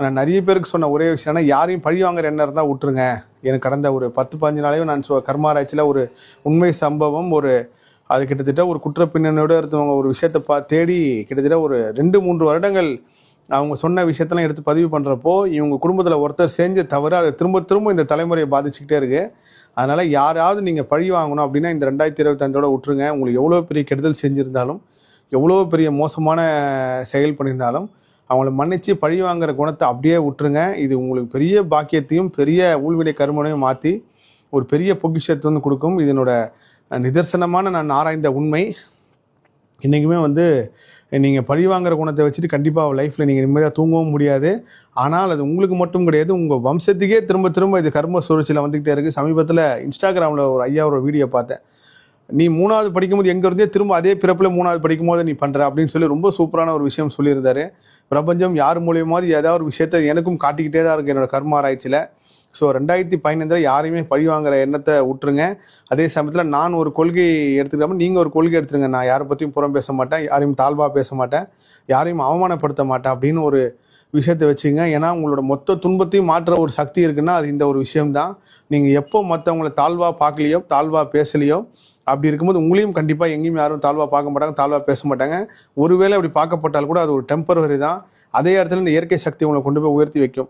நான் நிறைய பேருக்கு சொன்ன ஒரே விஷயம், யாரையும் பழி வாங்குற எண்ணம் இருந்தால் விட்டுருங்க. எனக்கு கடந்த ஒரு 10-15 நாளையும் நான் கர்மாராய்ச்சியில் ஒரு உண்மை சம்பவம், அது கிட்டத்தட்ட ஒரு குற்ற பின்னணியோட இருந்தவங்க ஒரு விஷயத்தை தேடி கிட்டத்தட்ட ஒரு 2-3 வருடங்கள் அவங்க சொன்ன விஷயத்தெல்லாம் எடுத்து பதிவு பண்ணுறப்போ, இவங்க குடும்பத்தில் ஒருத்தர் செஞ்ச தவிர அதை திரும்ப திரும்ப இந்த தலைமுறையை பாதிச்சுக்கிட்டே இருக்கு. அதனால் யாராவது நீங்கள் பழி வாங்கணும் அப்படின்னா இந்த 2025ஓட விட்டுருங்க. உங்களுக்கு எவ்வளோ பெரிய கெடுதல் செஞ்சுருந்தாலும், எவ்வளோ பெரிய மோசமான செயல் பண்ணியிருந்தாலும் அவங்கள மன்னிச்சு பழி வாங்குற குணத்தை அப்படியே விட்டுருங்க. இது உங்களுக்கு பெரிய பாக்கியத்தையும் பெரிய ஊழ்வினை கருமனையும் மாற்றி ஒரு பெரிய பொக்கிஷத்தை வந்து கொடுக்கும். இதனோட நிதர்சனமான நான் ஆராய்ந்த உண்மை. இன்றைக்குமே நீங்கள் பழி வாங்குற குணத்தை வச்சுட்டு கண்டிப்பாக லைஃப்பில் நீங்கள் நிம்மதியாக தூங்கவும் முடியாது. ஆனால் அது உங்களுக்கு மட்டும் கிடையாது, உங்கள் வம்சத்துக்கே திரும்ப திரும்ப இது கர்ம சுழற்சியில் வந்துக்கிட்டே இருக்குது. சமீபத்தில் இன்ஸ்டாகிராமில் ஒரு ஐயாவோட வீடியோ பார்த்தேன். நீ 3வது படிக்கும்போது எங்கே இருந்தே திரும்ப அதே பிறப்பில் 3வது படிக்கும்போது நீ பண்ணுற அப்படின்னு சொல்லி ரொம்ப சூப்பரான ஒரு விஷயம் சொல்லியிருந்தாரு. பிரபஞ்சம் யார் மூலியமாவது ஏதாவது ஒரு விஷயத்தை எனக்கும் காட்டிக்கிட்டே தான் இருக்குது என்னோட கர்மாராய்ச்சியில். ஸோ 2015 யாரையுமே பழி வாங்குற எண்ணத்தை விட்டுருங்க. அதே சமயத்தில் நான் ஒரு கொள்கை எடுத்துக்காமல் நீங்கள் ஒரு கொள்கை எடுத்துருங்க. நான் யாரை பற்றியும் புறம் பேச மாட்டேன், யாரையும் தாழ்வாக பேச மாட்டேன், யாரையும் அவமானப்படுத்த மாட்டேன் அப்படின்னு ஒரு விஷயத்தை வச்சுங்க. ஏன்னா உங்களோட மொத்த துன்பத்தையும் மாற்ற ஒரு சக்தி இருக்குன்னா அது இந்த ஒரு விஷயம்தான். நீங்கள் எப்போ மற்றவங்களை தாழ்வாக பார்க்கலையோ, தாழ்வாக பேசலையோ, அப்படி இருக்கும்போது உங்களையும் கண்டிப்பாக எங்கேயும் யாரும் தாழ்வாக பார்க்க மாட்டாங்க, தாழ்வாக பேச மாட்டாங்க. ஒருவேளை அப்படி பார்க்கப்பட்டால் கூட அது ஒரு டெம்பரவரி தான். அதே இடத்துல இந்த இயற்கை சக்தி உங்களை கொண்டு போய் உயர்த்தி வைக்கும்.